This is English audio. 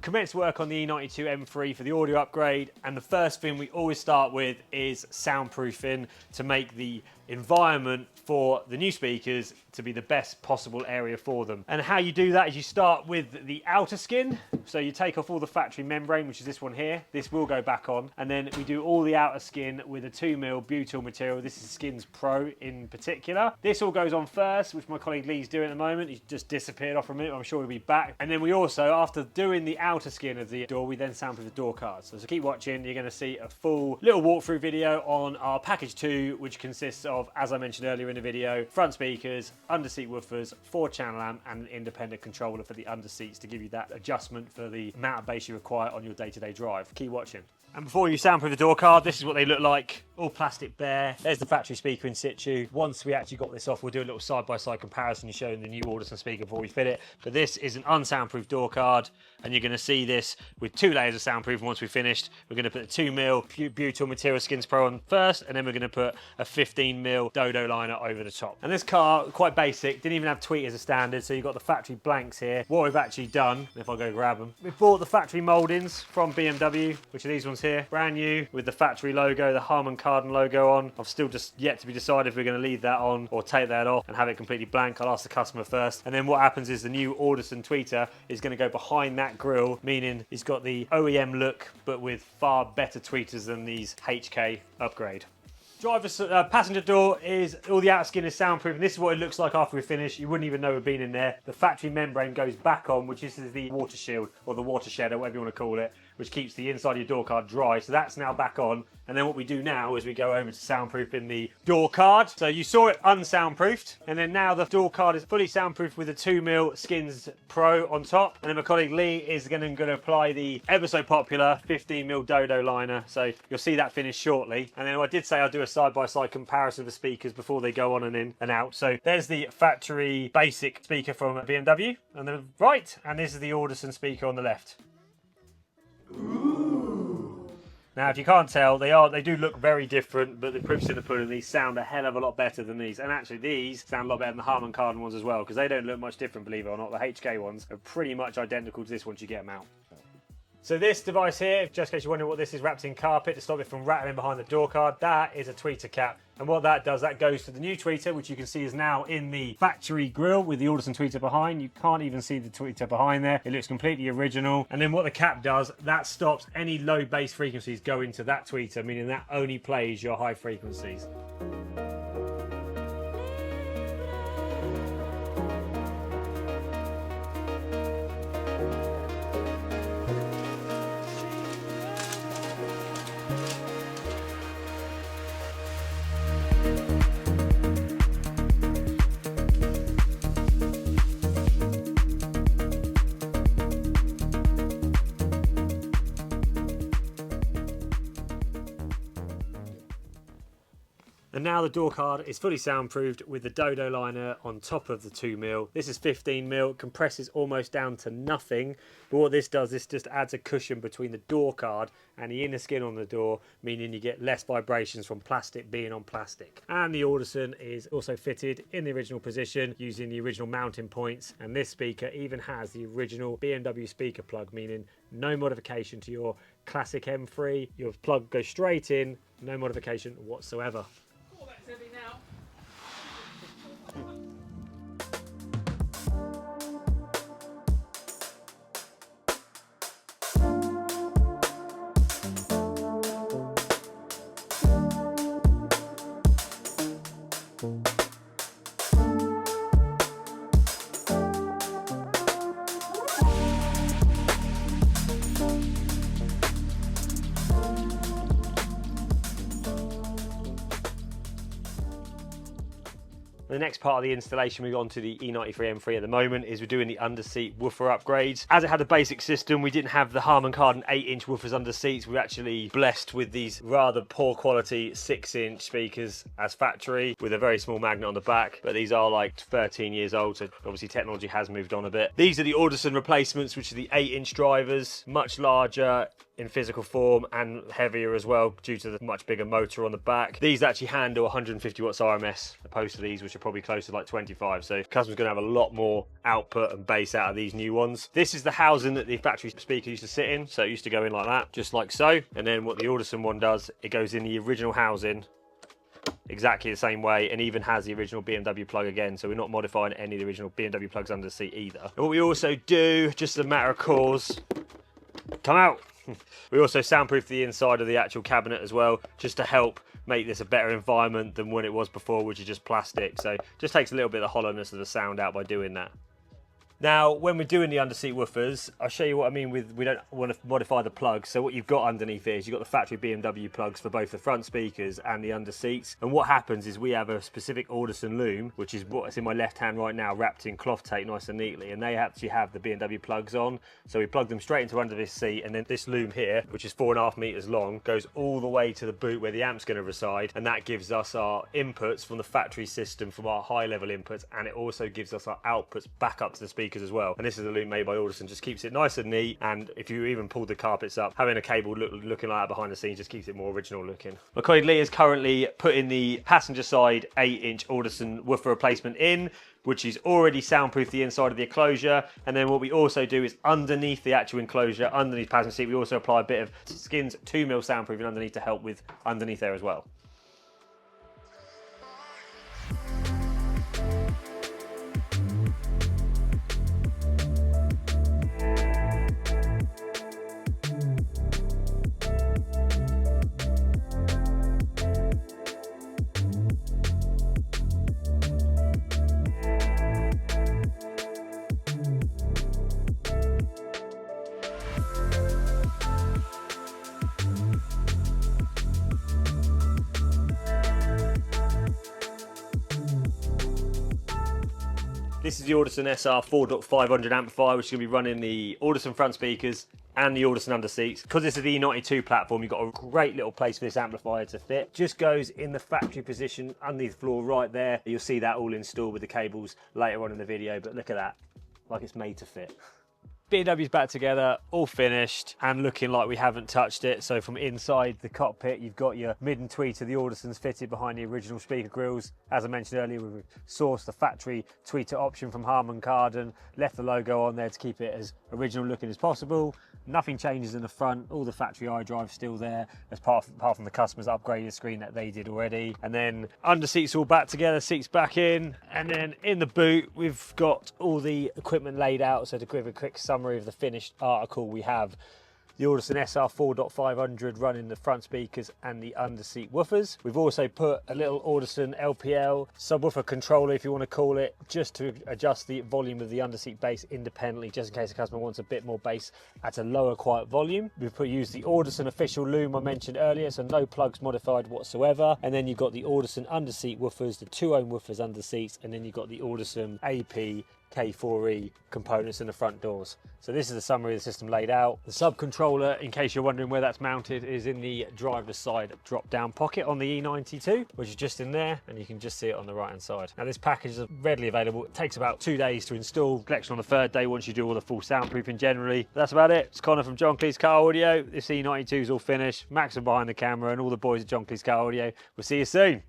We've commenced work on the E92 M3 for the audio upgrade, and the first thing we always start with is soundproofing to make the environment for the new speakers to be the best possible area for them. And how you do that is you start with the outer skin. So you take off all the factory membrane, which is this one here. This will go back on. And then we do all the outer skin with a 2mm butyl material. This is Skins Pro in particular. This all goes on first, which my colleague Lee's doing at the moment. He's just disappeared off for a minute. I'm sure he'll be back. And then we also, after doing the outer skin of the door, we then soundproof the door cards. So keep watching. You're going to see a full little walkthrough video on our package 2, which consists of, as I mentioned earlier in the video, front speakers, underseat woofers, 4-channel amp, and an independent controller for the underseats to give you that adjustment for the amount of bass you require on your day-to-day drive. Keep watching. And before you soundproof the door card, this is what they look like. All plastic bare. There's the factory speaker in situ. Once we actually got this off, we'll do a little side-by-side comparison. You're showing the new Audison speaker before we fit it. But this is an unsoundproof door card, and you're going to see this with 2 layers of soundproofing once we've finished. We're going to put a 2mm butyl material Skins Pro on first, and then we're going to put a 15mm Dodo liner over the top. And this car, quite basic, didn't even have tweeters as a standard, so you've got the factory blanks here. What we've actually done, if I go grab them, we've bought the factory mouldings from BMW, which are these ones here, brand new, with the factory logo, the Harman Kardon logo on. I've still just yet to be decided if we're going to leave that on or take that off and have it completely blank. I'll ask the customer first. And then what happens is the new Audison tweeter is going to go behind that grille, meaning it's got the OEM look, but with far better tweeters than these HK upgrade. Driver's passenger door is, all the outer skin is soundproof, and this is what it looks like after we finish. You wouldn't even know we've been in there. The factory membrane goes back on, which is the water shield, or the water shed, or whatever you want to call it, which keeps the inside of your door card dry. So that's now back on. And then what we do now is we go over to soundproofing the door card. So you saw it unsoundproofed, and then now the door card is fully soundproofed with a 2mm Skins Pro on top. And then my colleague Lee is going to apply the ever so popular 15mm Dodo liner. So you'll see that finish shortly. And then I did say I'll do a side-by-side comparison of the speakers before they go on and in and out. So there's the factory basic speaker from BMW on the right, and this is the Audison speaker on the left. Now, if you can't tell, they do look very different, but the proof's in the pudding. These sound a hell of a lot better than these. And actually, these sound a lot better than the Harman Kardon ones as well, because they don't look much different, believe it or not. The HK ones are pretty much identical to this once you get them out. So this device here, just in case you're wondering what this is, wrapped in carpet to stop it from rattling behind the door card. That is a tweeter cap. And what that does, that goes to the new tweeter, which you can see is now in the factory grille with the Audison tweeter behind. You can't even see the tweeter behind there. It looks completely original. And then what the cap does, that stops any low bass frequencies going to that tweeter, meaning that only plays your high frequencies. And now the door card is fully soundproofed with the Dodo liner on top of the 2mm. This is 15mm, compresses almost down to nothing. But what this does, this just adds a cushion between the door card and the inner skin on the door, meaning you get less vibrations from plastic being on plastic. And the Audison is also fitted in the original position using the original mounting points. And this speaker even has the original BMW speaker plug, meaning no modification to your classic M3. Your plug goes straight in, no modification whatsoever. Heavy now. The next part of the installation we've gone to the E93 M3 at the moment is we're doing the underseat woofer upgrades. As it had a basic system, we didn't have the Harman Kardon 8-inch woofers under seats. We're actually blessed with these rather poor quality 6-inch speakers as factory with a very small magnet on the back, but these are like 13 years old, so obviously technology has moved on a bit. These are the Audison replacements, which are the 8-inch drivers, much larger in physical form and heavier as well due to the much bigger motor on the back. These actually handle 150 watts RMS opposed to these, which are probably close to like 25. So customers going to have a lot more output and bass out of these new ones. This is the housing that the factory speaker used to sit in. So it used to go in like that, just like so. And then what the Audison one does, it goes in the original housing exactly the same way, and even has the original BMW plug again, so we're not modifying any of the original BMW plugs under the seat either. And what we also do, just as a matter of course, come out, we also soundproof the inside of the actual cabinet as well, just to help make this a better environment than when it was before, which is just plastic. So just takes a little bit of the hollowness of the sound out by doing that. Now, when we're doing the underseat woofers, I'll show you what I mean with we don't want to modify the plugs. So what you've got underneath here is you've got the factory BMW plugs for both the front speakers and the underseats. And what happens is we have a specific Audison loom, which is what's in my left hand right now, wrapped in cloth tape nice and neatly. And they actually have the BMW plugs on. So we plug them straight into under this seat. And then this loom here, which is 4.5 meters long, goes all the way to the boot where the amp's going to reside. And that gives us our inputs from the factory system, from our high level inputs. And it also gives us our outputs back up to the speakers as well. And this is a loom made by Audison, just keeps it nice and neat. And if you even pull the carpets up, having a cable looking like that behind the scenes just keeps it more original looking. My colleague Lee is currently putting the passenger side 8-inch Audison woofer replacement in, which is already soundproofed the inside of the enclosure. And then what we also do is underneath the actual enclosure, underneath the passenger seat, we also apply a bit of Skins 2mm soundproofing underneath to help with underneath there as well. This is the Audison SR 4.500 amplifier, which is going to be running the Audison front speakers and the Audison underseats. Because this is the E92 platform, you've got a great little place for this amplifier to fit. Just goes in the factory position underneath the floor right there. You'll see that all installed with the cables later on in the video, but look at that, like it's made to fit. BMW's back together, all finished and looking like we haven't touched it. So from inside the cockpit, you've got your mid and tweeter, the Audison's fitted behind the original speaker grills. As I mentioned earlier, we've sourced the factory tweeter option from Harman Kardon, left the logo on there to keep it as original looking as possible. Nothing changes in the front, all the factory iDrive's still there, apart from the customer's upgraded screen that they did already. And then under seats all back together, seats back in. And then in the boot, we've got all the equipment laid out. So to give a quick summary of the finished article, we have the Audison SR 4.500 running the front speakers and the underseat woofers. We've also put a little Audison LPL subwoofer controller, if you want to call it, just to adjust the volume of the underseat bass independently, just in case the customer wants a bit more bass at a lower quiet volume. We've used the Audison official loom I mentioned earlier, so no plugs modified whatsoever. And then you've got the Audison underseat woofers, the 2-ohm woofers under seats, and then you've got the Audison AP K4E components in the front doors. So this is the summary of the system laid out. The sub controller, in case you're wondering where that's mounted, is in the driver's side drop down pocket on the E92, which is just in there, and you can just see it on the right hand side. Now this package is readily available. It takes about 2 days to install, collection on the 3rd day once you do all the full soundproofing generally. But that's about it. It's Connor from John Kleis Car Audio. This E92 is all finished. Max are behind the camera and all the boys at John Kleis Car Audio. We'll see you soon.